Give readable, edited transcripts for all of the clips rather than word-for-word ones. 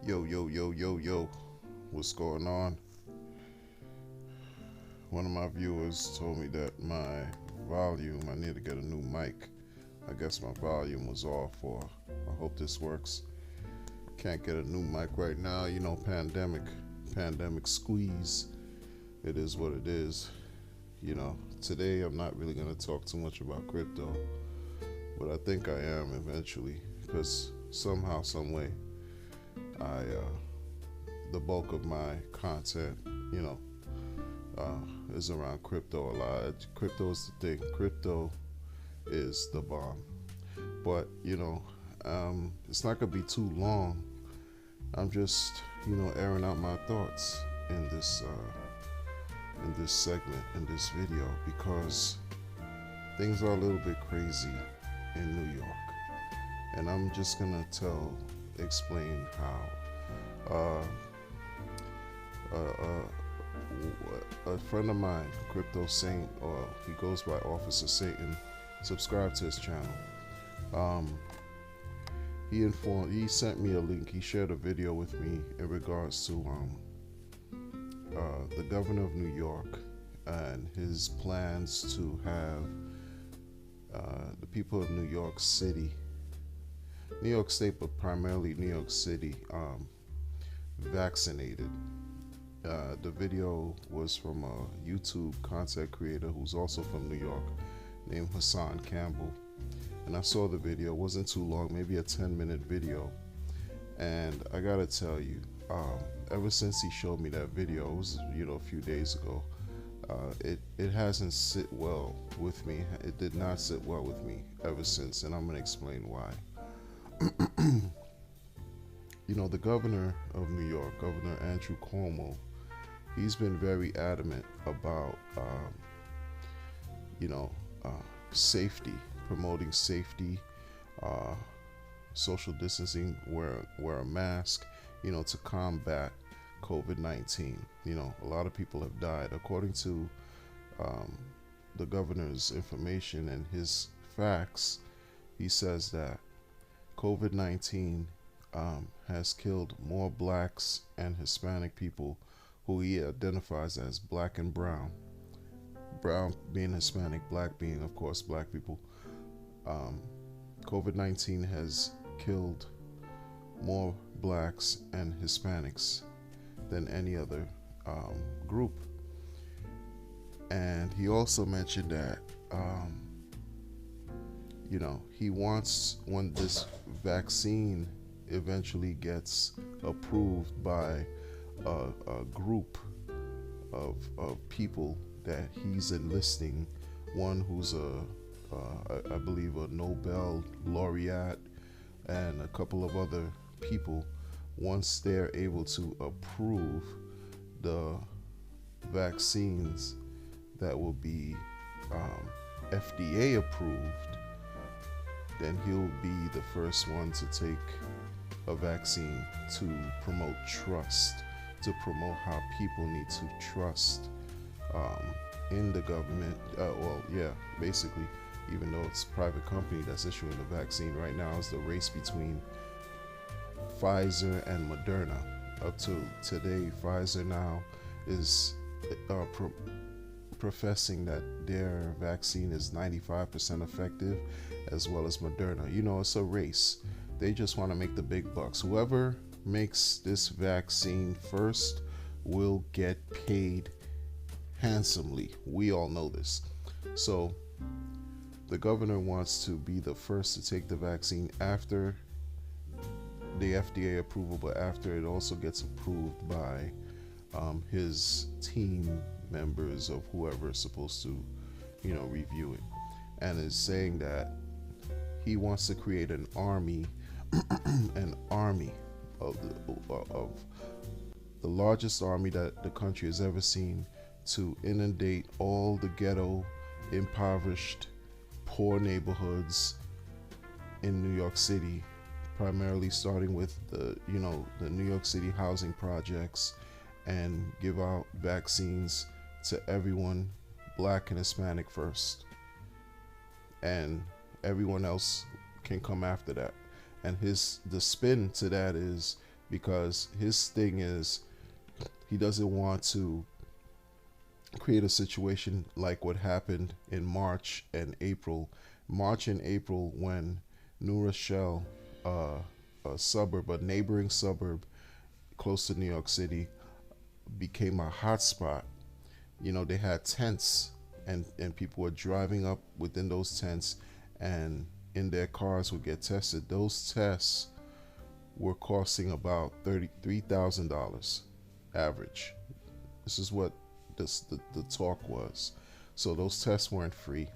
Yo, yo, yo, yo, yo. What's going on? One of my viewers told me that my volume, I need to get a new mic. I guess my volume was off, or I hope this works. Can't get a new mic right now, pandemic squeeze. It is what it is. Today I'm not really going to talk too much about crypto, but I think I am eventually because somehow, some way, the bulk of my content, you know, is around crypto a lot. Crypto is the thing. Crypto is the bomb. But it's not gonna be too long. I'm just airing out my thoughts in this segment, in this video, because things are a little bit crazy in New York, and I'm just gonna explain how. A friend of mine, Crypto Saint, or he goes by Officer Satan, subscribe to his channel. He sent me a link. He shared a video with me in regards to the governor of New York and his plans to have the people of New York City, New York State, but primarily New York City, vaccinated. The video was from a YouTube content creator who's also from New York, named Hassan Campbell. And I saw the video. It wasn't too long, maybe a 10-minute video. And I gotta tell you, ever since he showed me that video, it was a few days ago, it hasn't sit well with me. It did not sit well with me ever since, and I'm gonna explain why. The governor of New York, Governor Andrew Cuomo, he's been very adamant about safety, promoting safety, social distancing, wear a mask, to combat COVID-19. A lot of people have died. According to the governor's information and his facts, he says that COVID-19 has killed more blacks and Hispanic people, who he identifies as black and brown. Brown being Hispanic, black being, of course, black people. COVID-19 has killed more blacks and Hispanics than any other group. And he also mentioned that, he wants, when this vaccine eventually gets approved by a group of people that he's enlisting, one who's I believe a Nobel laureate, and a couple of other people. Once they're able to approve the vaccines that will be FDA approved, then he'll be the first one to take a vaccine to promote trust, to promote how people need to trust in the government. Basically, even though it's a private company that's issuing the vaccine right now, is the race between Pfizer and Moderna. Up to today, Pfizer now is professing that their vaccine is 95% effective, as well as Moderna. It's a race. They just want to make the big bucks. Whoever makes this vaccine first will get paid handsomely. We all know this. So the governor wants to be the first to take the vaccine after the FDA approval, but after it also gets approved by his team members of whoever is supposed to review it, and is saying that he wants to create an army of the largest army that the country has ever seen, to inundate all the ghetto, impoverished, poor neighborhoods in New York City, primarily starting with the New York City housing projects, and give out vaccines to everyone, black and Hispanic first, and everyone else can come after that. And the spin to that is because his thing is he doesn't want to create a situation like what happened in March and April. March and April, when New Rochelle, a neighboring suburb close to New York City, became a hotspot. They had tents, and people were driving up within those tents, and in their cars would get tested. Those tests were costing about $33,000 average. This is what the talk was. So those tests weren't free,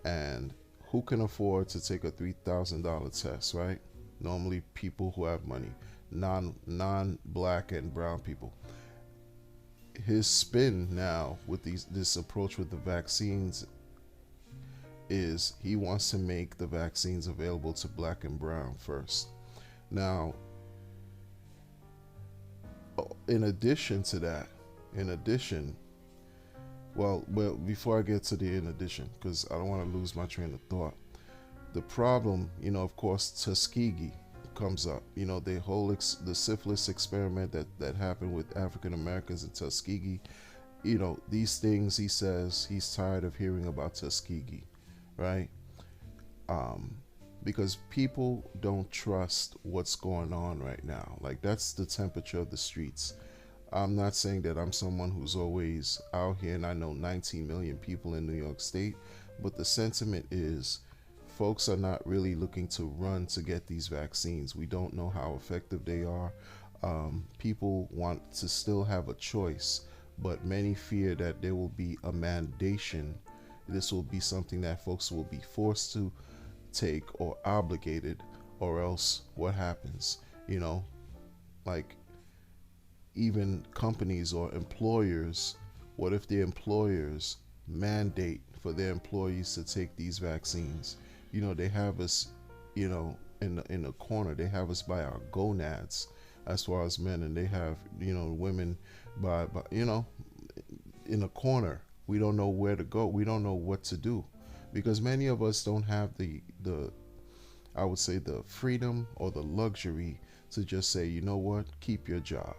and who can afford to take a $3,000 test, right? Normally people who have money, non-black and brown people. His spin now with this approach with the vaccines is he wants to make the vaccines available to black and brown first. Now, in addition to that, well, before I get to the in addition, because I don't want to lose my train of thought, the problem, of course, Tuskegee comes up. The whole the syphilis experiment that happened with African Americans in Tuskegee. These things, he says he's tired of hearing about Tuskegee, right? Because people don't trust what's going on right now. Like, that's the temperature of the streets. I'm not saying that I'm someone who's always out here, and I know 19 million people in New York State, but the sentiment is folks are not really looking to run to get these vaccines. We don't know how effective they are. People want to still have a choice, but many fear that there will be a mandation. This will be something that folks will be forced to take or obligated, or else what happens? Like, even companies or employers, what if the employers mandate for their employees to take these vaccines? They have us, in a corner. They have us by our gonads as far as men, and they have, women by in a corner. We don't know where to go. We don't know what to do, because many of us don't have the I would say the freedom or the luxury to just say, you know what, keep your job.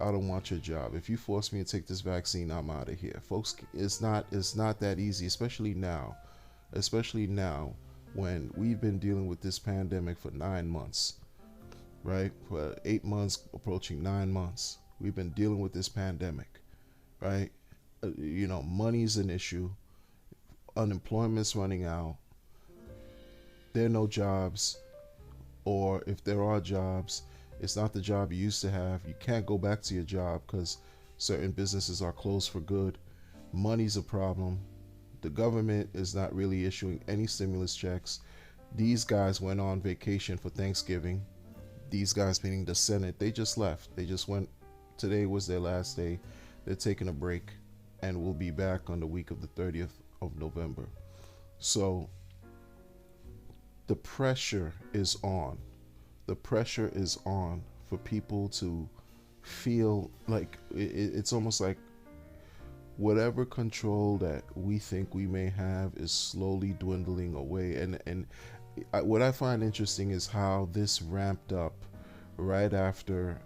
I don't want your job. If you force me to take this vaccine, I'm out of here. Folks, it's not that easy, especially now when we've been dealing with this pandemic for 9 months, right? For 8 months, approaching 9 months, we've been dealing with this pandemic, right? Money's an issue. Unemployment's running out. There are no jobs, or if there are jobs, it's not the job you used to have. You can't go back to your job because certain businesses are closed for good. Money's a problem. The government is not really issuing any stimulus checks. These guys went on vacation for Thanksgiving. These guys, meaning the Senate, they just left. They just went. Today was their last day. They're taking a break, and we'll be back on the week of the 30th of November. So the pressure is on. The pressure is on for people to feel like it's almost like whatever control that we think we may have is slowly dwindling away. And what I find interesting is how this ramped up right after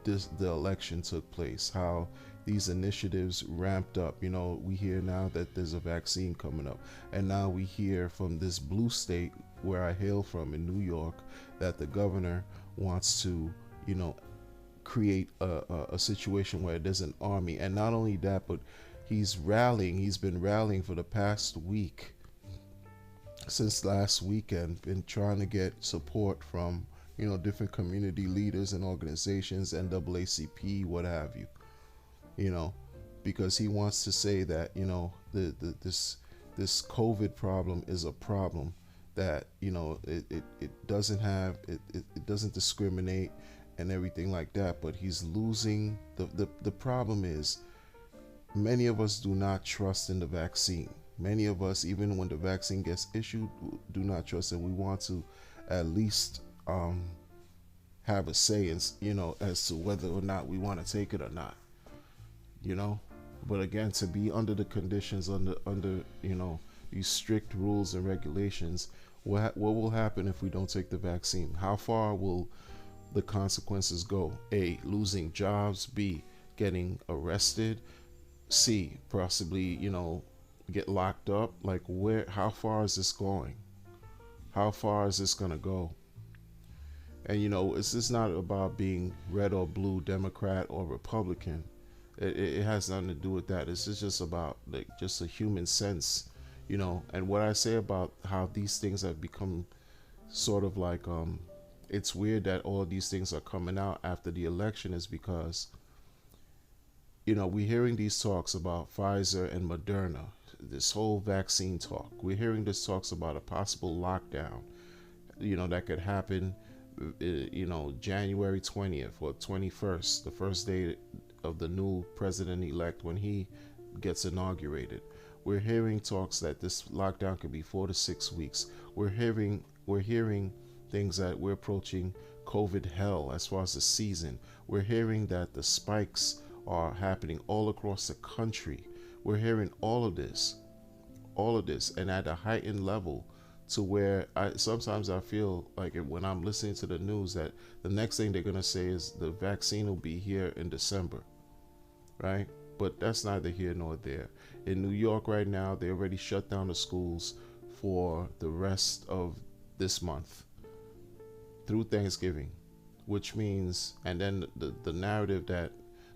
the election took place, how these initiatives ramped up. We hear now that there's a vaccine coming up, and now we hear from this blue state where I hail from in New York that the governor wants to, create a situation where there's an army. And not only that, but he's been rallying for the past week, since last weekend, been trying to get support from, different community leaders and organizations, NAACP, what have you, because he wants to say that, this COVID problem is a problem that, it doesn't discriminate and everything like that. But he's losing. The problem is, many of us do not trust in the vaccine. Many of us, even when the vaccine gets issued, do not trust, and we want to at least have a say in, as to whether or not we want to take it or not. But again, to be under the conditions, under these strict rules and regulations, what will happen if we don't take the vaccine? How far will the consequences go: A, losing jobs; B, getting arrested; C, possibly, get locked up. Like, how far is this going? How far is this going to go? And it's just not about being red or blue, Democrat or Republican. It has nothing to do with that. It's just about, like, just a human sense, And what I say about how these things have become sort of like, it's weird that all these things are coming out after the election, is because, we're hearing these talks about Pfizer and Moderna, this whole vaccine talk. We're hearing this talks about a possible lockdown, that could happen, January 20th or 21st, the first day of the new president-elect, when he gets inaugurated. We're hearing talks that this lockdown could be 4 to 6 weeks. We're hearing things that we're approaching COVID hell as far as the season. We're hearing that the spikes are happening all across the country. We're hearing all of this, and at a heightened level, to where sometimes I feel like, when I'm listening to the news, that the next thing they're going to say is the vaccine will be here in December, right? But that's neither here nor there. In New York right now, they already shut down the schools for the rest of this month through Thanksgiving, which means, and then the narrative that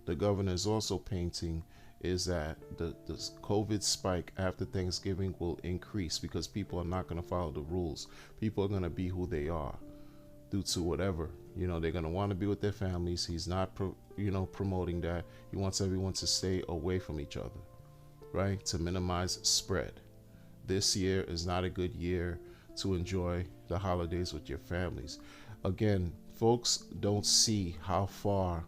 the governor is also painting is that the COVID spike after Thanksgiving will increase because people are not going to follow the rules. People are going to be who they are due to whatever. They're going to want to be with their families. He's not, promoting that. He wants everyone to stay away from each other, right? To minimize spread. This year is not a good year to enjoy the holidays with your families. Again, folks don't see how far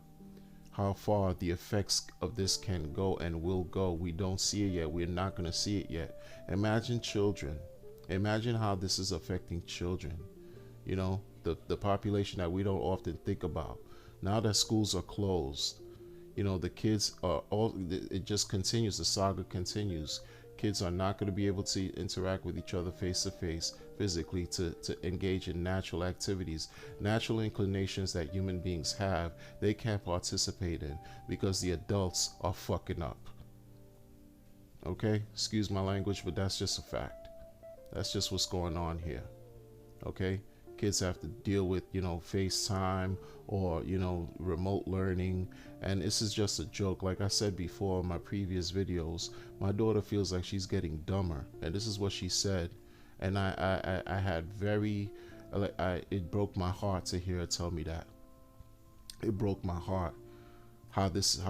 the effects of this can go and will go. We don't see it yet. We're not going to see it yet. Imagine children. Imagine how this is affecting children. The population that we don't often think about. Now that schools are closed, the kids are it just continues. The saga continues. Kids are not going to be able to interact with each other face to face, physically, to engage in natural activities, natural inclinations that human beings have. They can't participate in because the adults are fucking up. Okay? Excuse my language, but that's just a fact. That's just what's going on here. Okay? Kids have to deal with, FaceTime or, remote learning. And this is just a joke. Like I said before in my previous videos, my daughter feels like she's getting dumber. And this is what she said. And I had it broke my heart to hear her tell me that. It broke my heart how this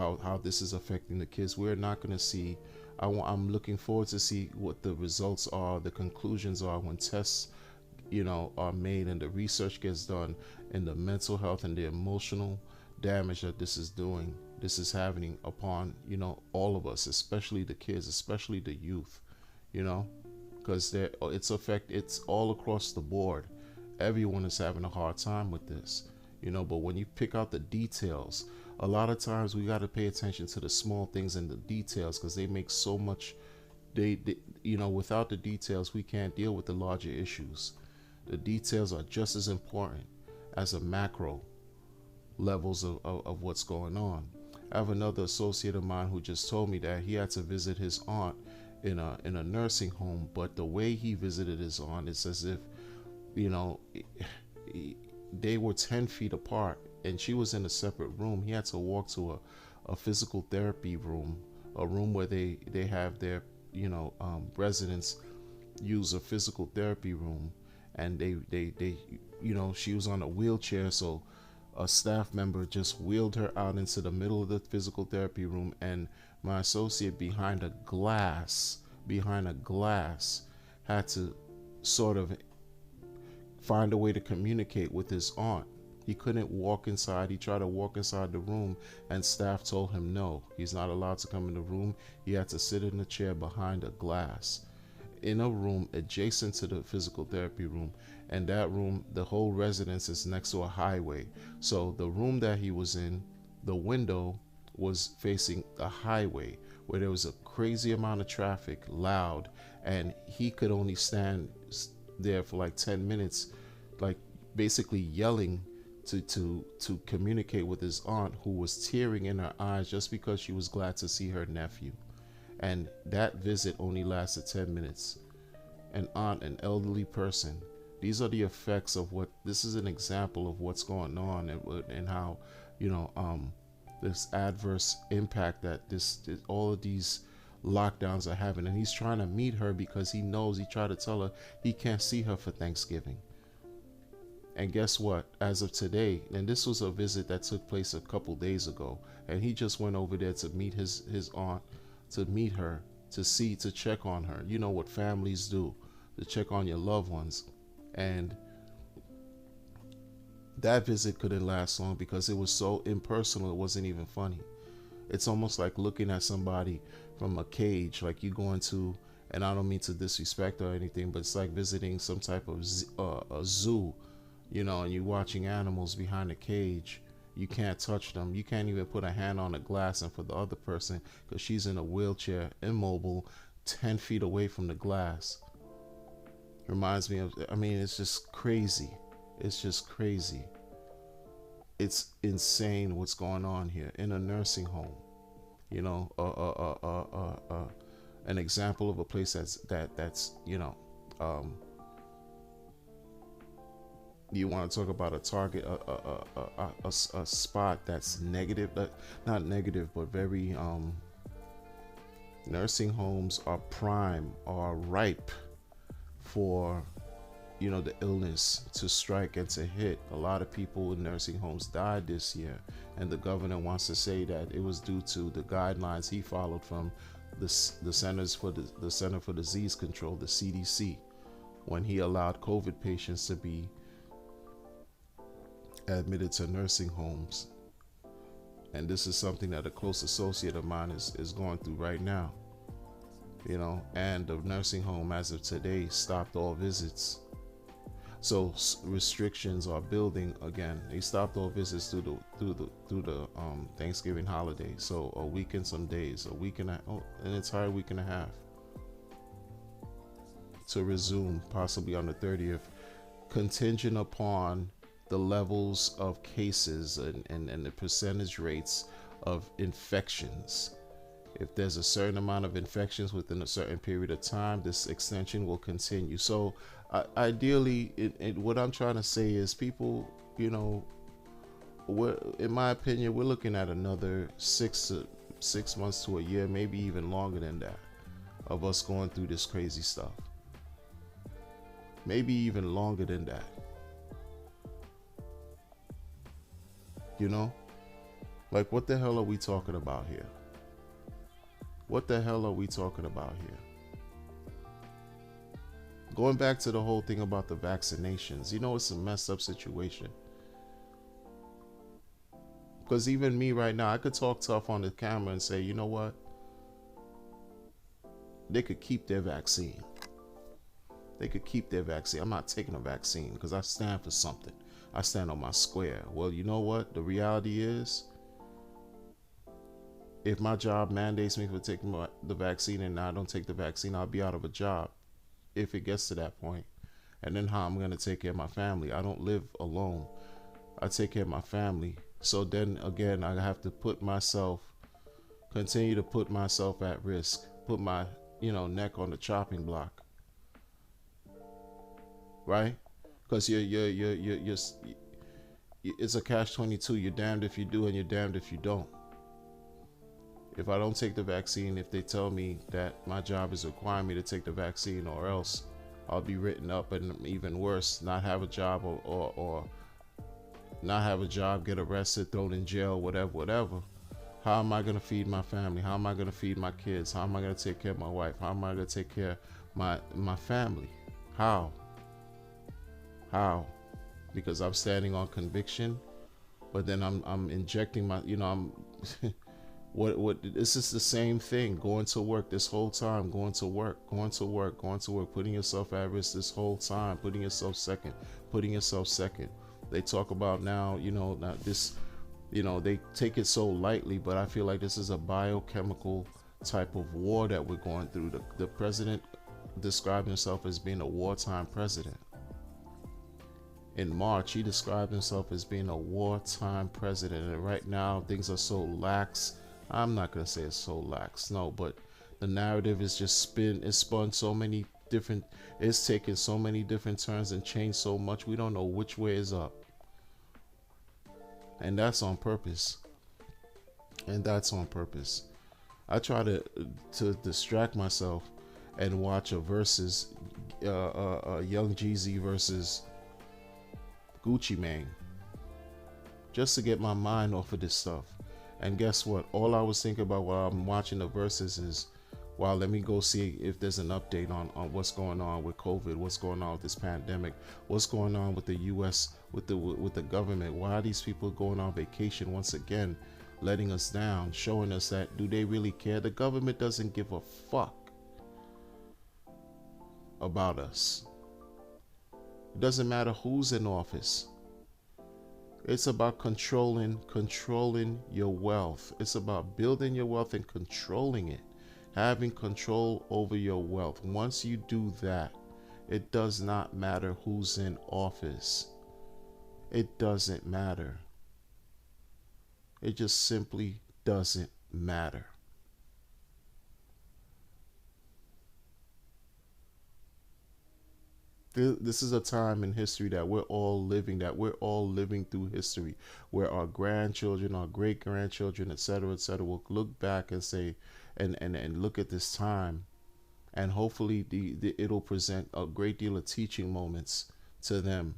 is affecting the kids. We're not going to see. I'm looking forward to see what the results are, the conclusions are when tests are made and the research gets done, and the mental health and the emotional damage that this is having upon all of us, especially the kids, especially the youth, because it's all across the board. Everyone is having a hard time with this, but when you pick out the details, a lot of times we got to pay attention to the small things and the details, because they make so much. They without the details, we can't deal with the larger issues. The details are just as important as the macro levels of what's going on. I have another associate of mine who just told me that he had to visit his aunt in a nursing home, but the way he visited his aunt, it's as if, they were 10 feet apart and she was in a separate room. He had to walk to a physical therapy room, a room where they have their, residents use a physical therapy room. And they she was on a wheelchair, so a staff member just wheeled her out into the middle of the physical therapy room, and my associate behind a glass had to sort of find a way to communicate with his aunt. He couldn't walk inside. He tried to walk inside the room, and staff told him no, he's not allowed to come in the room. He had to sit in a chair behind a glass in a room adjacent to the physical therapy room. And that room, the whole residence is next to a highway. So the room that he was in, the window was facing a highway where there was a crazy amount of traffic, loud, and he could only stand there for like 10 minutes, like basically yelling to communicate with his aunt, who was tearing in her eyes just because she was glad to see her nephew. And that visit only lasted 10 minutes. An aunt, an elderly person. These are the effects of what, this is an example of what's going on, and how, this adverse impact that all of these lockdowns are having. And he's trying to meet her because he knows, he tried to tell her he can't see her for Thanksgiving. And guess what? As of today, and this was a visit that took place a couple days ago, and he just went over there to meet his aunt, to meet her, to check on her. You know what families do, to check on your loved ones. And that visit couldn't last long because it was so impersonal, it wasn't even funny. It's almost like looking at somebody from a cage, like you going to, and I don't mean to disrespect or anything, but it's like visiting some type of a zoo, and you're watching animals behind a cage. You can't touch them. You can't even put a hand on a glass. And for the other person, because she's in a wheelchair, immobile, 10 feet away from the glass. Reminds me of, it's just crazy. It's just crazy. It's insane what's going on here in a nursing home. An example of a place that's you want to talk about a target, a spot that's negative, not negative, but very, nursing homes are ripe for, the illness to strike and to hit. A lot of people in nursing homes died this year, and the governor wants to say that it was due to the guidelines he followed from the Center for Disease Control, the CDC, when he allowed COVID patients to be admitted to nursing homes. And this is something that a close associate of mine is going through right now. And the nursing home as of today stopped all visits. So restrictions are building again. They stopped all visits through the Thanksgiving holiday. So a week and some days, an entire week and a half, to resume possibly on the 30th, contingent upon the levels of cases and the percentage rates of infections. If there's a certain amount of infections within a certain period of time, this extension will continue. So ideally, what I'm trying to say is, people, in my opinion, we're looking at another 6 months to a year, maybe even longer than that, of us going through this crazy stuff. Maybe even longer than that. Like, what the hell are we talking about here? What the hell are we talking about here? Going back to the whole thing about the vaccinations, it's a messed up situation. Because even me right now, I could talk tough on the camera and say, you know what? They could keep their vaccine. They could keep their vaccine. I'm not taking a vaccine because I stand for something. I stand on my square. Well, you know what? The reality is, if my job mandates me for taking the vaccine and I don't take the vaccine, I'll be out of a job if it gets to that point. And then how I'm going to take care of my family? I don't live alone. I take care of my family. So then again, I have to continue to put myself at risk, put my, neck on the chopping block. Right? Because it's a catch-22. You're damned if you do and you're damned if you don't. If I don't take the vaccine, if they tell me that my job is requiring me to take the vaccine, or else I'll be written up, and even worse, not have a job or not have a job, get arrested, thrown in jail, whatever. How am I going to feed my family? How am I going to feed my kids? How am I going to take care of my wife? How am I going to take care of my family? How? Because I'm standing on conviction, but then I'm injecting my, what this is the same thing. Going to work this whole time, going to work, putting yourself at risk this whole time, putting yourself second. They talk about now, not this, they take it so lightly, but I feel like this is a biochemical type of war that we're going through. The president described himself as being a wartime president. in March, he described himself as being a wartime president. And right now, things are so lax. I'm not going to say it's so lax, no, but the narrative is just it's spun so many different, it's taken so many different turns and changed so much. We don't know which way is up. And that's on purpose. And that's on purpose. I try to distract myself and watch a versus Young Jeezy versus Gucci Mane, just to get my mind off of this stuff. And guess what? All I was thinking about while I'm watching the verses is, wow, let me go see if there's an update on what's going on with COVID, what's going on with this pandemic, what's going on with the U.S., with the government. Why are these people going on vacation once again, letting us down, showing us that, do they really care? The government doesn't give a fuck about us. It doesn't matter who's in office. It's about controlling your wealth. It's about building your wealth and controlling it. Having control over your wealth. Once you do that, it does not matter who's in office. It doesn't matter. It just simply doesn't matter. This is a time in history that we're all living through history, where our grandchildren, our great grandchildren, etc., will look back and say, and look at this time, and hopefully it'll present a great deal of teaching moments to them,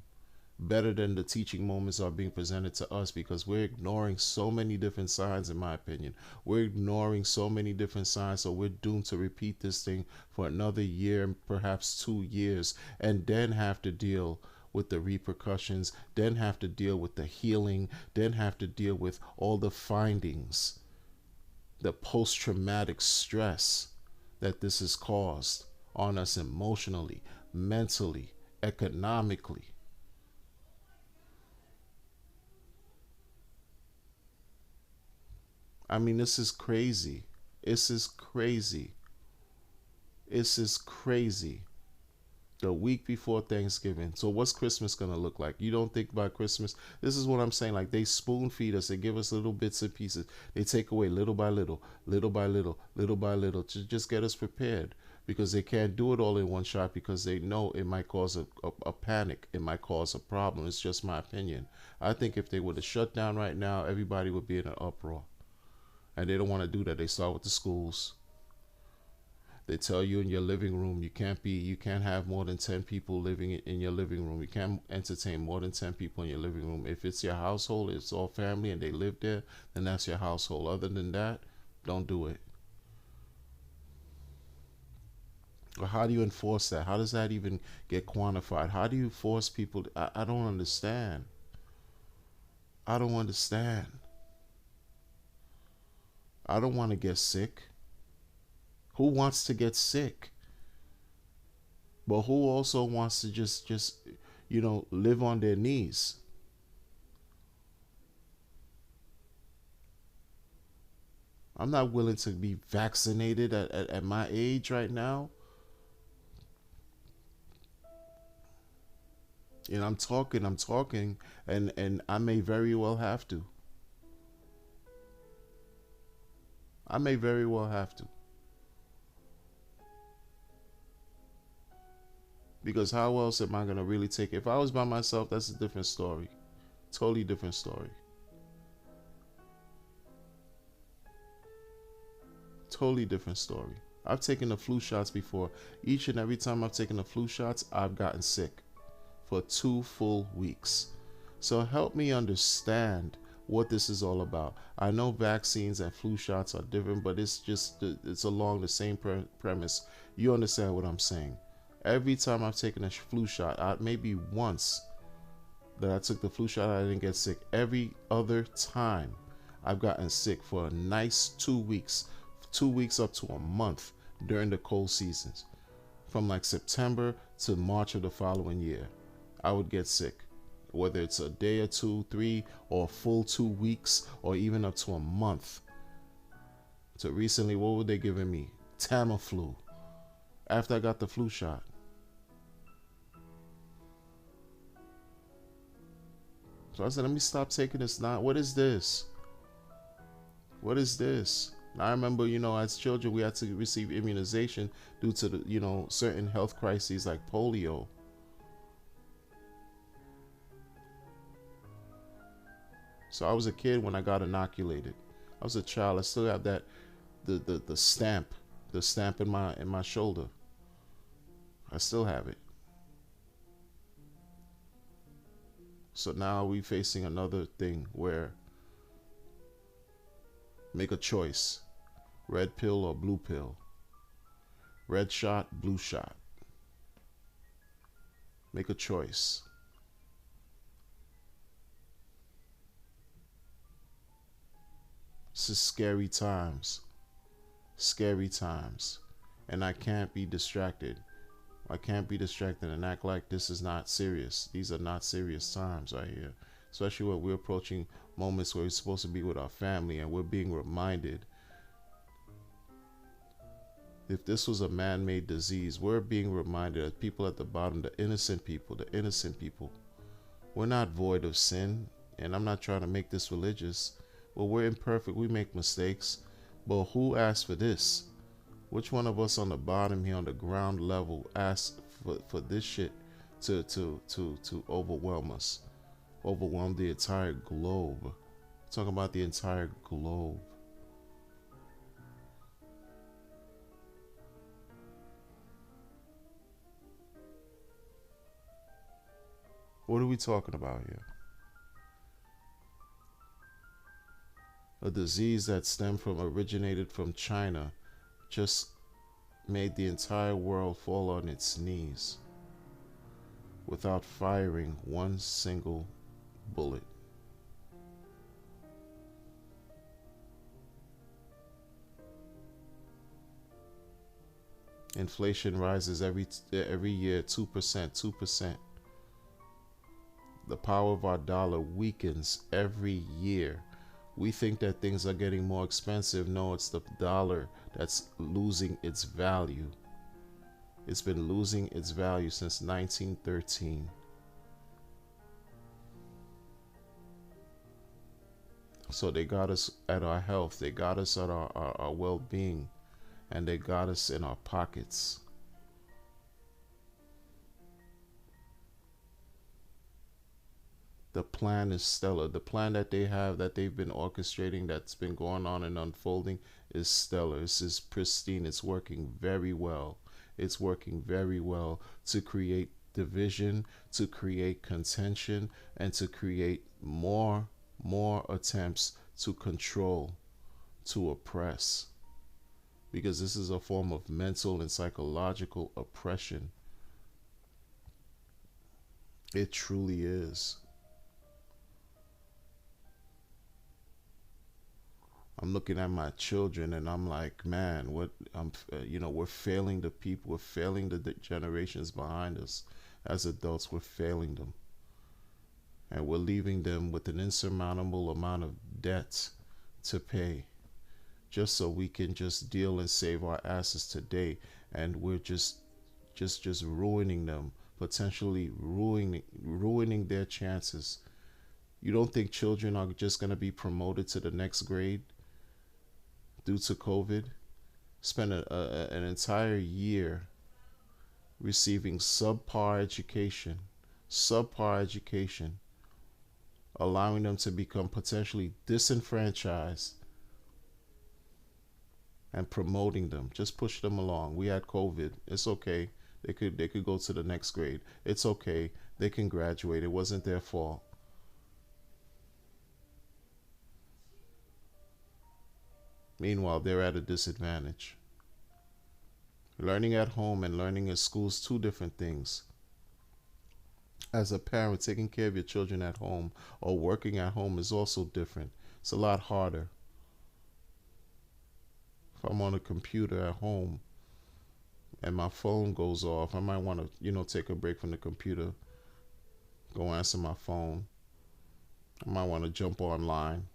better than the teaching moments are being presented to us, because we're ignoring so many different signs. In my opinion, we're ignoring so many different signs, so we're doomed to repeat this thing for another year, perhaps 2 years, and then have to deal with the repercussions, then have to deal with the healing, then have to deal with all the findings, the post-traumatic stress that this has caused on us emotionally, mentally, economically. I mean, this is crazy. This is crazy. This is crazy. The week before Thanksgiving. So what's Christmas going to look like? You don't think about Christmas? This is what I'm saying. Like, they spoon feed us. They give us little bits and pieces. They take away little by little, little by little, little by little, to just get us prepared. Because they can't do it all in one shot, because they know it might cause a panic. It might cause a problem. It's just my opinion. I think if they were to shut down right now, everybody would be in an uproar. And they don't want to do that. They start with the schools. They tell you in your living room, you can't have more than 10 people living in your living room. You can't entertain more than 10 people in your living room. If it's your household, it's all family and they live there, then that's your household. Other than that, don't do it. Or how do you enforce that? How does that even get quantified? How do you force people I don't understand. I don't understand. I don't want to get sick. Who wants to get sick? But who also wants to just live on their knees? I'm not willing to be vaccinated at my age right now. And I'm talking, and I may very well have to. I may very well have to. Because how else am I going to really take it? If I was by myself, that's a different story. Totally different story. Totally different story. I've taken the flu shots before. Each and every time I've taken the flu shots, I've gotten sick for 2 full weeks. So help me understand what this is all about. I know vaccines and flu shots are different, but it's along the same premise. You understand what I'm saying? Every time I've taken a flu shot, maybe once that I took the flu shot, I didn't get sick. Every other time I've gotten sick for a nice 2 weeks, 2 weeks up to a month during the cold seasons. From like September to March of the following year, I would get sick. Whether it's a day or 2, 3, or a full 2 weeks, or even up to a month. So recently, what were they giving me? Tamiflu. After I got the flu shot. So I said, let me stop taking this now. What is this? What is this? And I remember, as children, we had to receive immunization due to the, certain health crises like polio. So I was a kid when I got inoculated. I was a child. I still have that, the stamp, in my shoulder. I still have it. So now we facing another thing where make a choice. Red pill or blue pill. Red shot, blue shot. Make a choice. This is scary times. Scary times. And I can't be distracted. I can't be distracted and act like this is not serious. These are not serious times right here. Especially when we're approaching moments where we're supposed to be with our family and we're being reminded. If this was a man-made disease, we're being reminded that people at the bottom, the innocent people, we're not void of sin. And I'm not trying to make this religious. Well, we're imperfect. We make mistakes. But who asked for this? Which one of us on the bottom here, on the ground level, asked for this shit to overwhelm us? Overwhelm the entire globe. Talking about the entire globe. What are we talking about here? A disease that originated from China just made the entire world fall on its knees without firing one single bullet. Inflation rises every year 2%. The power of our dollar weakens every year. We think that things are getting more expensive. No, it's the dollar that's losing its value. It's been losing its value since 1913. So they got us at our health. They got us at our well-being. And they got us in our pockets. The plan is stellar. The plan that they have, that they've been orchestrating, that's been going on and unfolding, is stellar. This is pristine. It's working very well. It's working very well to create division, to create contention, and to create more attempts to control, to oppress. Because this is a form of mental and psychological oppression. It truly is. I'm looking at my children and I'm like, man, we're failing the people, we're failing the generations behind us. As adults, we're failing them. And we're leaving them with an insurmountable amount of debt to pay, just so we can just deal and save our asses today. And we're just ruining them, potentially ruining their chances. You don't think children are just going to be promoted to the next grade due to COVID? Spend an entire year receiving subpar education, allowing them to become potentially disenfranchised, and promoting them. Just push them along. We had COVID. It's okay. They could go to the next grade. It's okay. They can graduate. It wasn't their fault. Meanwhile, they're at a disadvantage. Learning at home and learning at school is two different things. As a parent, taking care of your children at home or working at home is also different. It's a lot harder. If I'm on a computer at home and my phone goes off, I might want to, take a break from the computer, go answer my phone. I might want to jump online,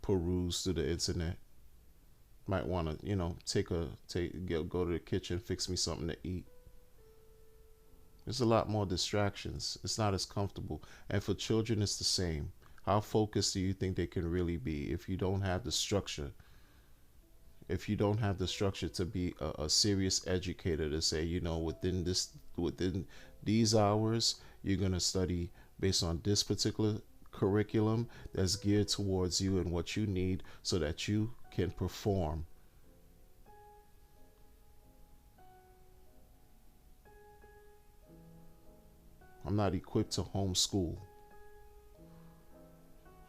peruse through the internet. Might want to, go to the kitchen, fix me something to eat. There's a lot more distractions. It's not as comfortable. And for children, it's the same. How focused do you think they can really be if you don't have the structure? If you don't have the structure to be a serious educator, to say, within these hours, you're going to study based on this particular curriculum that's geared towards you and what you need so that you can perform. I'm not equipped to homeschool.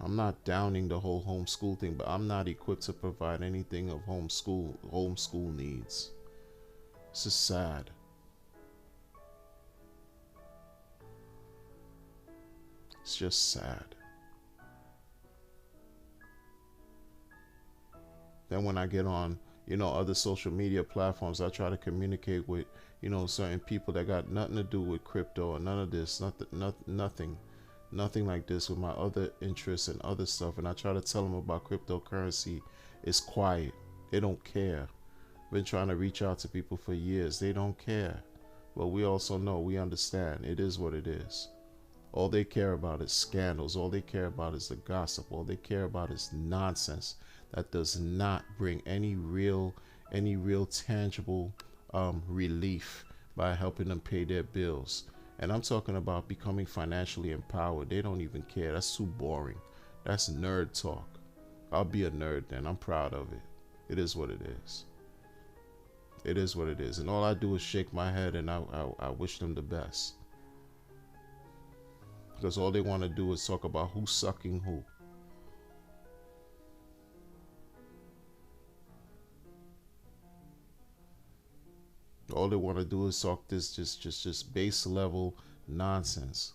I'm not downing the whole homeschool thing, but I'm not equipped to provide anything of homeschool needs. This is sad. It's just sad. Then when I get on, other social media platforms, I try to communicate with, certain people that got nothing to do with crypto or none of this, nothing like this, with my other interests and other stuff. And I try to tell them about cryptocurrency. It's quiet. They don't care. Been trying to reach out to people for years. They don't care. But we also know, we understand. It is what it is. All they care about is scandals. All they care about is the gossip. All they care about is nonsense that does not bring any real tangible relief by helping them pay their bills. And I'm talking about becoming financially empowered. They don't even care. That's too boring. That's nerd talk. I'll be a nerd then. I'm proud of it. It is what it is. It is what it is. And all I do is shake my head and I wish them the best. Because all they want to do is talk about who's sucking who. All they want to do is talk this just base level nonsense.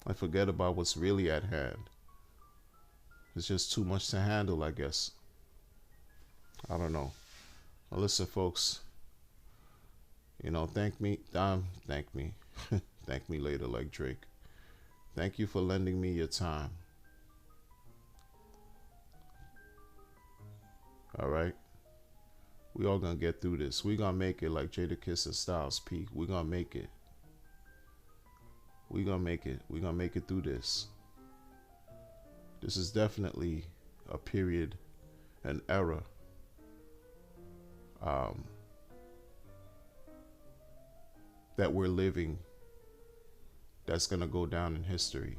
I forget about what's really at hand. It's just too much to handle, I guess. I don't know. Well, listen, folks. Thank me. Thank me. Thank me later, like Drake. Thank you for lending me your time. All right. We all gonna get through this. We gonna make it, like Jadakiss and Styles P. We gonna make it. We gonna make it. We gonna make it through this. This is definitely a period, an era. That we're living. That's gonna go down in history.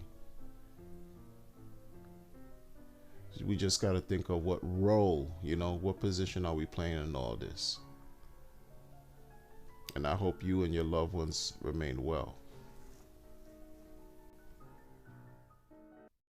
We just got to think of what role, what position are we playing in all this? And I hope you and your loved ones remain well.